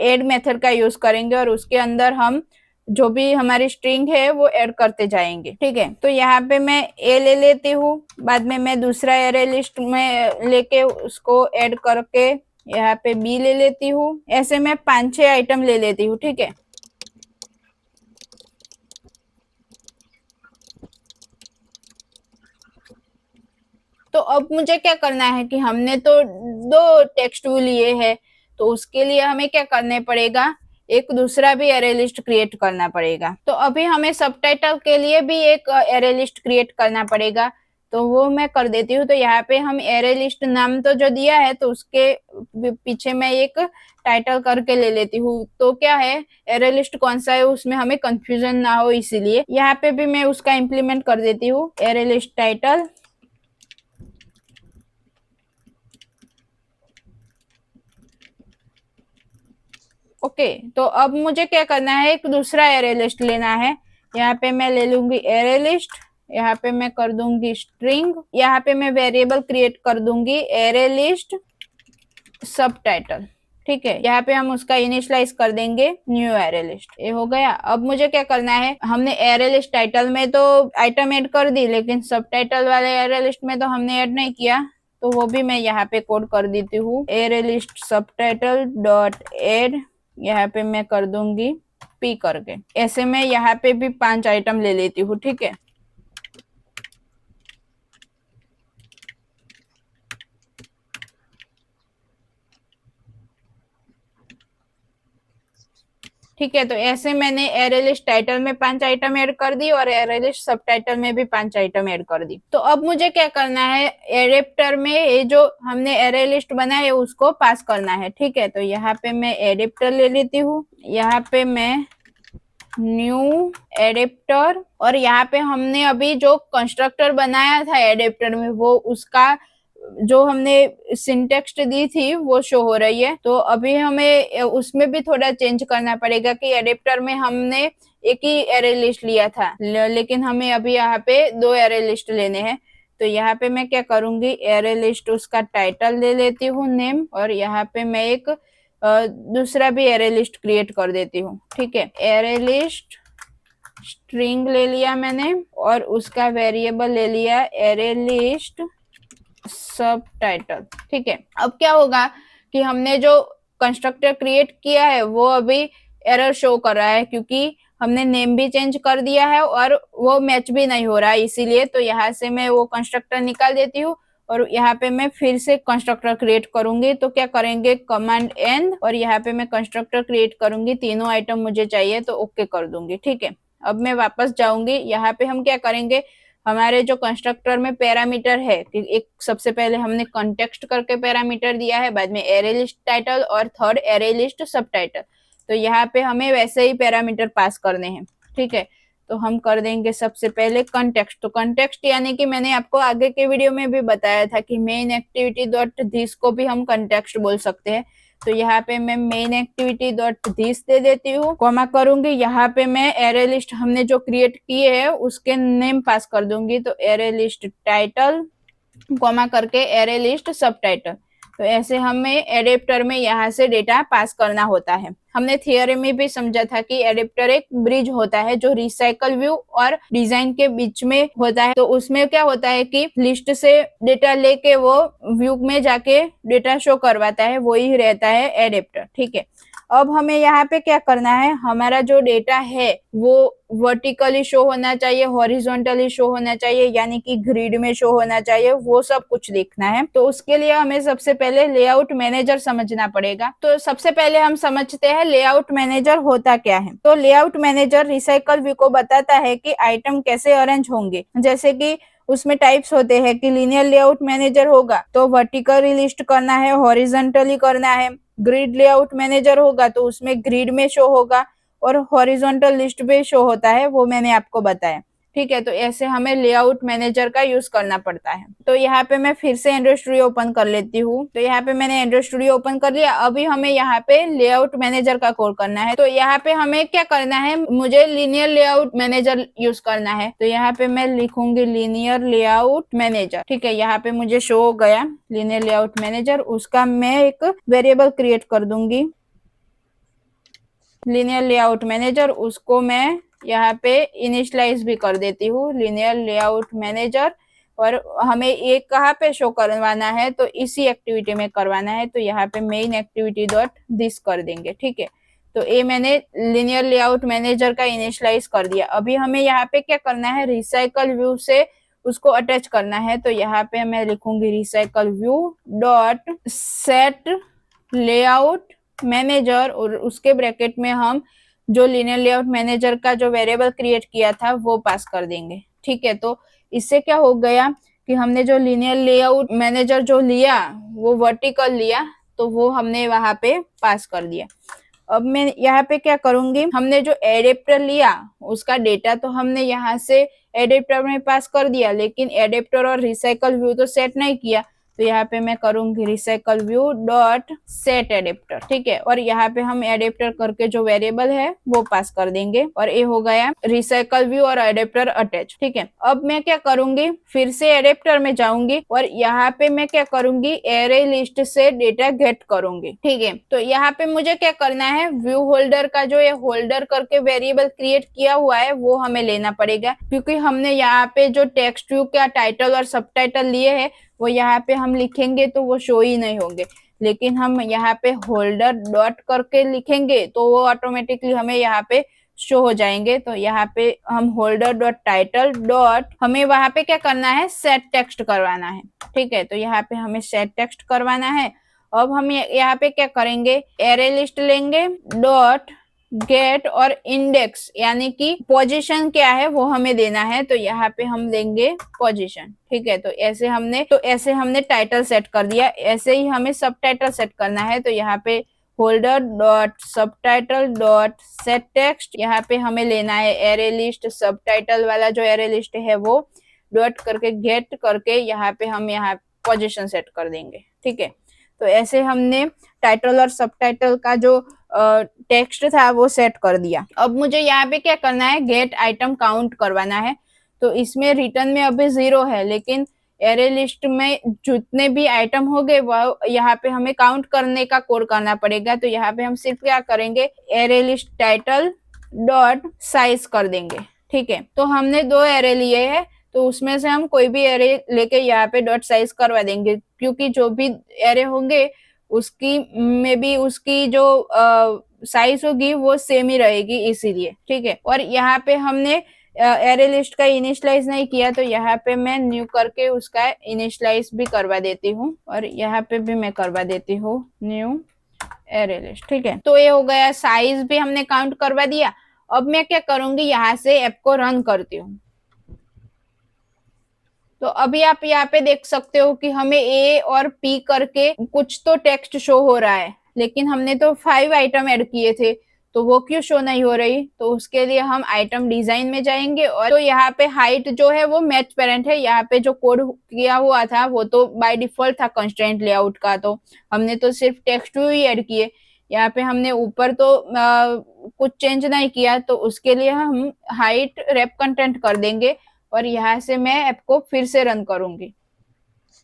add method का यूज करेंगे और उसके अंदर हम जो भी हमारी स्ट्रिंग है वो ऐड करते जाएंगे। ठीक है, तो यहाँ पे मैं ए ले लेती हूँ, बाद में मैं दूसरा एरे लिस्ट में लेके उसको ऐड करके यहाँ पे बी ले लेती हूँ। ऐसे मैं 5-6 आइटम ले लेती हूँ। ठीक है, तो अब मुझे क्या करना है कि हमने तो 2 टेक्स्ट व्यू लिए हैं, तो उसके लिए हमें क्या करने पड़ेगा, एक दूसरा भी एरे लिस्ट क्रिएट करना पड़ेगा। तो अभी हमें सबटाइटल के लिए भी एक एरे लिस्ट क्रिएट करना पड़ेगा, तो वो मैं कर देती हूँ। तो यहाँ पे हम एरे लिस्ट नाम तो जो दिया है तो उसके पीछे मैं एक टाइटल करके ले लेती हूँ। तो क्या है, एरे लिस्ट कौन सा है उसमें हमें कंफ्यूजन ना हो, इसीलिए यहाँ पे भी मैं उसका इम्प्लीमेंट कर देती हूँ, एरे लिस्ट टाइटल। ओके, तो अब मुझे क्या करना है, एक दूसरा एरे लिस्ट लेना है। यहाँ पे मैं ले लूंगी एरे लिस्ट, यहाँ पे मैं कर दूंगी स्ट्रिंग, यहाँ पे मैं वेरिएबल क्रिएट कर दूंगी एरे लिस्ट सब टाइटल। ठीक है, यहाँ पे हम उसका इनिशियलाइज कर देंगे न्यू एरे लिस्ट। ये हो गया। अब मुझे क्या करना है, हमने एरे लिस्ट टाइटल में तो आइटम ऐड कर दी लेकिन सब टाइटल वाले एरे लिस्ट में तो हमने ऐड नहीं किया, तो वो भी मैं यहाँ पे कोड कर देती हूँ, एरे लिस्ट सब टाइटल डॉट एड, यहाँ पे मैं कर दूंगी पी करके। ऐसे मैं यहाँ पे भी 5 आइटम ले लेती हूँ। ठीक है, ठीक है, तो ऐसे मैंने एरे लिस्ट टाइटल में 5 आइटम ऐड कर दी और एरे लिस्ट सब टाइटल में भी 5 आइटम ऐड कर दी। तो अब मुझे क्या करना है, एडेप्टर में ये जो हमने एरे लिस्ट बनाया है उसको पास करना है। ठीक है, तो यहाँ पे मैं एडेप्टर ले लेती हूँ, यहाँ पे मैं न्यू एडेप्टर, और यहाँ पे हमने अभी जो कंस्ट्रक्टर बनाया था एडेप्टर में वो उसका जो हमने सिंटेक्स दी थी वो शो हो रही है। तो अभी हमें उसमें भी थोड़ा चेंज करना पड़ेगा कि एडेप्टर में हमने एक ही एरे लिस्ट लिया था, लेकिन हमें अभी यहाँ पे 2 एरे लिस्ट लेने हैं। तो यहाँ पे मैं क्या करूंगी, एरे लिस्ट उसका टाइटल ले लेती हूँ नेम, और यहाँ पे मैं एक दूसरा भी एरे लिस्ट क्रिएट कर देती हूँ। ठीक है, एरे लिस्ट स्ट्रिंग ले लिया मैंने और उसका वेरिएबल ले लिया एरे लिस्ट सब टाइटल। ठीक है, अब क्या होगा कि हमने जो कंस्ट्रक्टर क्रिएट किया है वो अभी एरर शो कर रहा है क्योंकि हमने नेम भी चेंज कर दिया है और वो मैच भी नहीं हो रहा है, इसीलिए। तो यहाँ से मैं वो कंस्ट्रक्टर निकाल देती हूँ और यहाँ पे मैं फिर से कंस्ट्रक्टर क्रिएट करूंगी। तो क्या करेंगे, कमांड एन, और यहाँ पे मैं कंस्ट्रक्टर क्रिएट करूंगी, तीनों आइटम मुझे चाहिए तो ओके कर दूंगी। ठीक है, अब मैं वापस जाऊंगी, यहाँ पे हम क्या करेंगे, हमारे जो कंस्ट्रक्टर में पैरामीटर है कि एक सबसे पहले हमने कॉन्टेक्स्ट करके पैरामीटर दिया है, बाद में एरे लिस्ट टाइटल और थर्ड एरे लिस्ट सब टाइटल। तो यहाँ पे हमें वैसे ही पैरामीटर पास करने हैं। ठीक है, तो हम कर देंगे सबसे पहले कॉन्टेक्स्ट। तो कॉन्टेक्स्ट यानी कि मैंने आपको आगे के वीडियो में भी बताया था कि मेन एक्टिविटी डॉट दिस को भी हम कॉन्टेक्स्ट बोल सकते हैं। तो यहाँ पे मैं main activity dot this they देती हूँ, कॉमा करूंगी, यहाँ पे मैं एरे लिस्ट हमने जो क्रिएट किए है उसके नेम पास कर दूंगी। तो एरे लिस्ट टाइटल, कॉमा करके एरे लिस्ट सब टाइटल। तो ऐसे हमें एडेप्टर में यहाँ से डेटा पास करना होता है। हमने थियरी में भी समझा था कि एडेप्टर एक ब्रिज होता है जो रिसाइकल व्यू और डिजाइन के बीच में होता है। तो उसमें क्या होता है कि लिस्ट से डेटा लेके वो व्यू में जाके डेटा शो करवाता है, वो ही रहता है एडेप्टर। ठीक है, अब हमें यहाँ पे क्या करना है, हमारा जो डेटा है वो वर्टिकली शो होना चाहिए, हॉरिजॉन्टली शो होना चाहिए, यानी कि ग्रिड में शो होना चाहिए, वो सब कुछ देखना है। तो उसके लिए हमें सबसे पहले लेआउट मैनेजर समझना पड़ेगा। तो सबसे पहले हम समझते हैं लेआउट मैनेजर होता क्या है। तो लेआउट मैनेजर रिसाइकल व्यू को बताता है कि आइटम कैसे अरेंज होंगे। जैसे कि उसमें टाइप्स होते हैं कि लीनियर लेआउट मैनेजर होगा तो वर्टिकली लिस्ट करना है, हॉरिजॉन्टली करना है। ग्रिड लेआउट मैनेजर होगा तो उसमें ग्रिड में शो होगा और हॉरिजॉन्टल लिस्ट पे शो होता है, वो मैंने आपको बताया। ठीक है, तो ऐसे हमें लेआउट मैनेजर का यूज करना पड़ता है। तो यहाँ पे मैं फिर से एंड्रॉइड स्टूडियो ओपन कर लेती हूँ। तो यहाँ पे मैंने एंड्रॉइड स्टूडियो ओपन कर लिया। अभी हमें यहाँ पे लेआउट मैनेजर का कोड करना है। तो यहाँ पे हमें क्या करना है, मुझे लीनियर लेआउट मैनेजर यूज करना है। तो यहाँ पे मैं लिखूंगी लीनियर लेआउट मैनेजर। ठीक है, यहाँ पे मुझे शो हो गया लीनियर लेआउट मैनेजर। उसका मैं एक वेरिएबल क्रिएट कर दूंगी लीनियर लेआउट मैनेजर, उसको मैं यहाँ पे इनिशियलाइज भी कर देती हूँ लीनियर लेआउट मैनेजर। और हमें ये कहाँ पे शो करवाना है, तो इसी एक्टिविटी में करवाना है। तो यहाँ पे मेन एक्टिविटी डॉट दिस कर देंगे। ठीक है, तो ये मैंने लीनियर लेआउट मैनेजर का इनिशियलाइज कर दिया। अभी हमें यहाँ पे क्या करना है, रिसाइकल व्यू से उसको अटैच करना है। तो यहाँ पे मैं लिखूंगी recycle view dot set layout manager, और उसके ब्रैकेट में हम जो लीनियर लेआउट मैनेजर का जो वेरिएबल क्रिएट किया था वो पास कर देंगे। ठीक है, तो इससे क्या हो गया कि हमने जो लीनियर लेआउट मैनेजर जो लिया वो वर्टिकल लिया, तो वो हमने वहां पे पास कर दिया। अब मैं यहाँ पे क्या करूंगी, हमने जो एडेप्टर लिया उसका डेटा तो हमने यहाँ से एडेप्टर में पास कर दिया, लेकिन एडेप्टर और रिसाइकल व्यू तो सेट नहीं किया। तो यहाँ पे मैं करूंगी recycle view dot set adapter. ठीक है, और यहाँ पे हम एडेप्टर करके जो वेरिएबल है वो पास कर देंगे, और ये हो गया रिसाइकल व्यू और एडेप्टर अटैच। ठीक है, अब मैं क्या करूंगी, फिर से एडेप्टर में जाऊंगी और यहाँ पे मैं क्या करूंगी, एरे लिस्ट से डेटा गेट करूंगी। ठीक है, तो यहाँ पे मुझे क्या करना है, व्यू होल्डर का जो ये होल्डर करके वेरिएबल क्रिएट किया हुआ है वो हमें लेना पड़ेगा, क्योंकि हमने यहाँ पे जो टेक्स्ट व्यू का टाइटल और सब टाइटल लिए है वो यहाँ पे हम लिखेंगे तो वो शो ही नहीं होंगे। लेकिन हम यहाँ पे होल्डर डॉट करके लिखेंगे तो वो ऑटोमेटिकली हमें यहाँ पे शो हो जाएंगे। तो यहाँ पे हम होल्डर डॉट टाइटल डॉट, हमें वहां पे क्या करना है, सेट टेक्स्ट करवाना है। ठीक है, तो यहाँ पे हमें सेट टेक्स्ट करवाना है। अब हम यहाँ पे क्या करेंगे, एरे लिस्ट लेंगे डॉट गेट और इंडेक्स, यानी कि पोजीशन क्या है वो हमें देना है। तो यहाँ पे हम देंगे पोजीशन। ठीक है, तो ऐसे हमने टाइटल सेट कर दिया। ऐसे ही हमें सब टाइटल सेट करना है। तो यहाँ पे होल्डर डॉट सब टाइटल डॉट सेट टेक्स्ट। यहाँ पे हमें लेना है एरे लिस्ट, सब टाइटल वाला जो एरे लिस्ट है वो डॉट करके गेट करके यहाँ पे हम यहाँ पोजीशन सेट कर देंगे। ठीक है, तो ऐसे हमने टाइटल और सब टाइटल का जो टेक्स्ट था वो सेट कर दिया। अब मुझे यहाँ पे क्या करना है, गेट आइटम काउंट करवाना है। तो इसमें रिटर्न में अभी 0 है, लेकिन एरे लिस्ट में जितने भी आइटम हो गए वो यहाँ पे हमें काउंट करने का कोड करना पड़ेगा। तो यहाँ पे हम सिर्फ क्या करेंगे, array list title dot size कर देंगे। ठीक है, तो हमने 2 एरे लिए हैं, तो उसमें से हम कोई भी एरे लेके यहाँ पे डॉट साइज करवा देंगे, क्योंकि जो भी एरे होंगे उसकी में भी उसकी जो साइज होगी वो सेम ही रहेगी, इसीलिए। ठीक है, और यहाँ पे हमने एरे लिस्ट का इनिशियलाइज नहीं किया, तो यहाँ पे मैं न्यू करके उसका इनिशियलाइज भी करवा देती हूँ, और यहाँ पे भी मैं करवा देती हूँ न्यू एरे लिस्ट। ठीक है, तो ये हो गया, साइज भी हमने काउंट करवा दिया। अब मैं क्या करूंगी, यहाँ से ऐप को रन करती हूँ। तो अभी आप यहाँ पे देख सकते हो कि हमें ए और पी करके कुछ तो टेक्स्ट शो हो रहा है, लेकिन हमने तो 5 आइटम ऐड किए थे, तो वो क्यों शो नहीं हो रही। तो उसके लिए हम आइटम डिजाइन में जाएंगे, और तो यहाँ पे हाइट जो है वो मैच पेरेंट है। यहाँ पे जो कोड किया हुआ था वो तो बाय डिफॉल्ट था कंस्ट्रेंट लेआउट का, तो हमने तो सिर्फ टेक्स्ट ही ऐड किए। यहाँ पे हमने ऊपर तो कुछ चेंज नहीं किया, तो उसके लिए हम हाइट रेप कंटेंट कर देंगे, और यहाँ से मैं ऐप को फिर से रन करूंगी।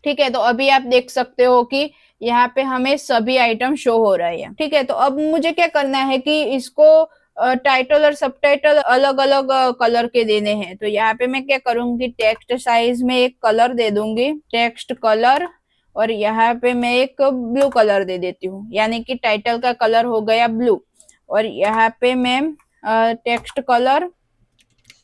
ठीक है, तो अभी आप देख सकते हो कि यहाँ पे हमें सभी आइटम शो हो रहे हैं। ठीक है, तो अब मुझे क्या करना है कि इसको टाइटल और सब टाइटल अलग अलग कलर के देने हैं। तो यहाँ पे मैं क्या करूंगी, टेक्स्ट साइज में एक कलर दे दूंगी, टेक्स्ट कलर, और यहाँ पे मैं एक ब्लू कलर दे देती हूँ, यानी कि टाइटल का कलर हो गया ब्लू। और यहाँ पे मैं टेक्स्ट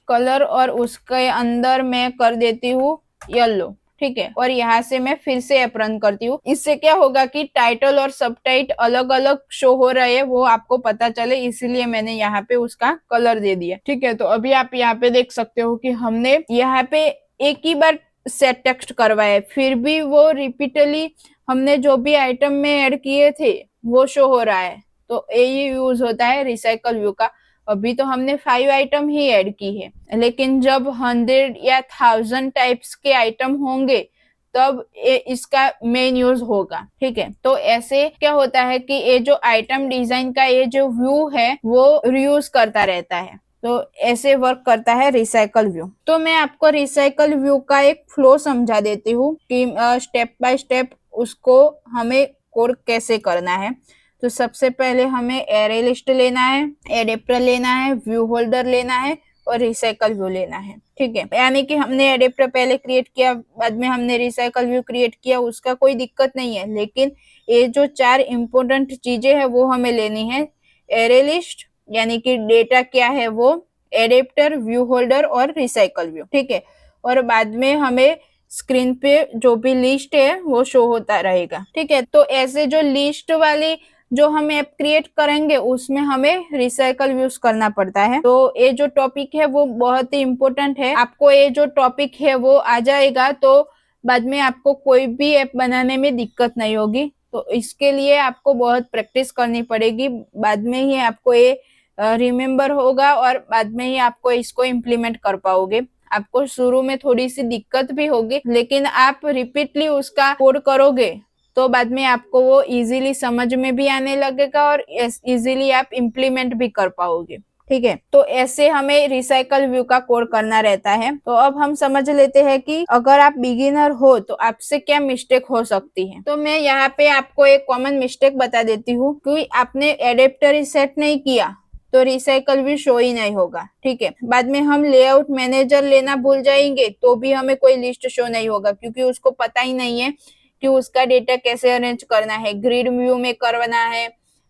कलर और उसके अंदर मैं कर देती हूँ येलो। ठीक है, और यहाँ से मैं फिर से ऐप रन करती हूँ। इससे क्या होगा कि टाइटल और सब टाइट अलग अलग शो हो रहे हैं, वो आपको पता चले, इसीलिए मैंने यहाँ पे उसका कलर दे दिया। ठीक है, तो अभी आप यहाँ पे देख सकते हो कि हमने यहाँ पे एक ही बार सेट टेक्स्ट करवाया, फिर भी वो रिपीटली हमने जो भी आइटम में ऐड किए थे वो शो हो रहा है। तो यही यूज होता है रिसाइकल व्यू का। अभी तो हमने 5 आइटम ही ऐड की है, लेकिन जब 100 या 1000 टाइप्स के आइटम होंगे तब इसका मेन यूज होगा। ठीक है, तो ऐसे क्या होता है कि ये जो आइटम डिजाइन का ये जो व्यू है वो रीयूज करता रहता है। तो ऐसे वर्क करता है रिसाइकल व्यू। तो मैं आपको रिसाइकल व्यू का एक फ्लो समझा देती हूँ कि स्टेप बाय स्टेप उसको हमें कोड कैसे करना है। तो सबसे पहले हमें एरे लिस्ट लेना है, एडेप्टर लेना है, व्यू होल्डर लेना है, और रिसाइकल व्यू लेना है। ठीक है, यानी कि हमने एडेप्टर पहले क्रिएट किया, बाद में हमने रिसाइकल व्यू क्रिएट किया, उसका कोई दिक्कत नहीं है, लेकिन ये जो 4 इंपोर्टेंट चीजें हैं वो हमें लेनी है। एरे लिस्ट यानी कि डेटा क्या है वो, एडेप्टर, व्यू होल्डर और रिसाइकल व्यू। ठीक है, और बाद में हमें स्क्रीन पे जो भी लिस्ट है वो शो होता रहेगा। ठीक है, तो ऐसे जो लिस्ट वाली जो हम ऐप क्रिएट करेंगे उसमें हमें रिसाइकल यूज करना पड़ता है। तो ये जो टॉपिक है वो बहुत ही इम्पोर्टेंट है। आपको ये जो टॉपिक है वो आ जाएगा तो बाद में आपको कोई भी ऐप बनाने में दिक्कत नहीं होगी। तो इसके लिए आपको बहुत प्रैक्टिस करनी पड़ेगी, बाद में ही आपको ये रिमेम्बर होगा और बाद में ही आपको इसको इम्प्लीमेंट कर पाओगे। आपको शुरू में थोड़ी सी दिक्कत भी होगी, लेकिन आप रिपीटली उसका कोड करोगे तो बाद में आपको वो इजीली समझ में भी आने लगेगा और इजीली आप इम्प्लीमेंट भी कर पाओगे। ठीक है, तो ऐसे हमें रिसाइकल व्यू का कोड करना रहता है। तो अब हम समझ लेते हैं कि अगर आप बिगिनर हो तो आपसे क्या मिस्टेक हो सकती है। तो मैं यहाँ पे आपको एक कॉमन मिस्टेक बता देती हूँ कि आपने एडेप्टर सेट नहीं किया तो रिसाइकल भी शो ही नहीं होगा। ठीक है, बाद में हम लेआउट मैनेजर लेना भूल जाएंगे तो भी हमें कोई लिस्ट शो नहीं होगा, क्योंकि उसको पता ही नहीं है कि उसका डेटा कैसे अरेंज करना है, ग्रिड व्यू में करना है,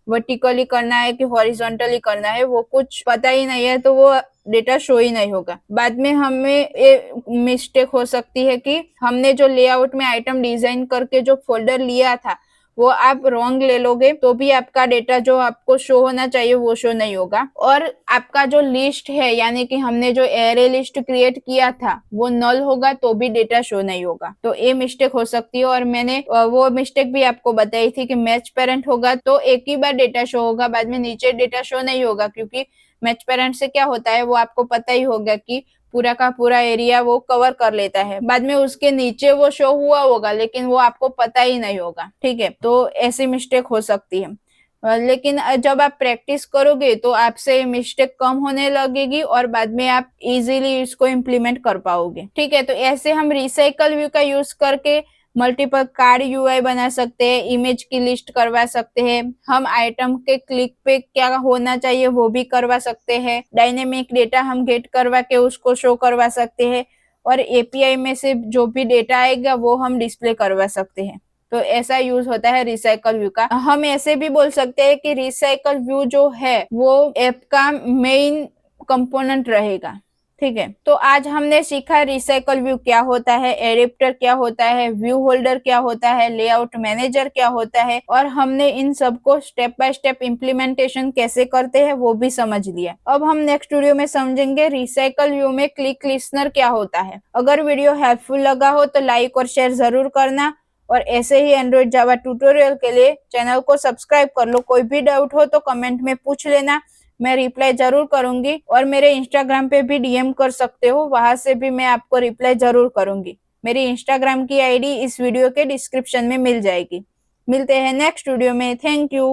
वर्टिकली करना है कि हॉरिजॉन्टली करना है, वो कुछ पता ही नहीं है, तो वो डेटा शो ही नहीं होगा। बाद में हमें ये मिस्टेक हो सकती है कि हमने जो लेआउट में आइटम डिजाइन करके जो फोल्डर लिया था वो आप रॉन्ग ले लोगे तो भी आपका डेटा जो आपको शो होना चाहिए वो शो नहीं होगा। और आपका जो लिस्ट है यानी कि हमने जो एरे लिस्ट क्रिएट किया था वो नल होगा तो भी डेटा शो नहीं होगा। तो ये मिस्टेक हो सकती है और मैंने वो मिस्टेक भी आपको बताई थी कि मैच पेरेंट होगा तो एक ही बार डेटा शो होगा, बाद में नीचे डेटा शो नहीं होगा, क्योंकि मैच पेरेंट से क्या होता है वो आपको पता ही होगा कि पूरा का पूरा एरिया वो कवर कर लेता है, बाद में उसके नीचे वो शो हुआ होगा लेकिन वो आपको पता ही नहीं होगा। ठीक है, तो ऐसी मिस्टेक हो सकती है। लेकिन जब आप प्रैक्टिस करोगे तो आपसे मिस्टेक कम होने लगेगी और बाद में आप इजीली इसको इम्प्लीमेंट कर पाओगे। ठीक है, तो ऐसे हम रिसाइकल व्यू का यूज करके मल्टीपल कार्ड यूआई बना सकते हैं, इमेज की लिस्ट करवा सकते हैं, हम आइटम के क्लिक पे क्या होना चाहिए वो भी करवा सकते हैं, डायनेमिक डेटा हम गेट करवा के उसको शो करवा सकते हैं और एपीआई में से जो भी डेटा आएगा वो हम डिस्प्ले करवा सकते हैं। तो ऐसा यूज होता है रिसाइकल व्यू का। हम ऐसे भी बोल सकते हैं कि रिसाइकल व्यू जो है वो ऐप का मेन कंपोनेंट रहेगा। ठीक है, तो आज हमने सीखा रिसाइकल व्यू क्या होता है, एडेप्टर क्या होता है, व्यू होल्डर क्या होता है, लेआउट मैनेजर क्या होता है और हमने इन सबको स्टेप बाय स्टेप इम्प्लीमेंटेशन कैसे करते हैं वो भी समझ लिया। अब हम नेक्स्ट वीडियो में समझेंगे रिसाइकल व्यू में क्लिक लिस्नर क्या होता है। अगर वीडियो हेल्पफुल लगा हो तो लाइक और शेयर जरूर करना और ऐसे ही एंड्रॉइड जावा ट्यूटोरियल के लिए चैनल को सब्सक्राइब कर लो। कोई भी डाउट हो तो कमेंट में पूछ लेना, मैं रिप्लाई जरूर करूंगी और मेरे इंस्टाग्राम पे भी डीएम कर सकते हो, वहां से भी मैं आपको रिप्लाई जरूर करूंगी। मेरी इंस्टाग्राम की आईडी इस वीडियो के डिस्क्रिप्शन में मिल जाएगी। मिलते हैं नेक्स्ट वीडियो में। Thank you.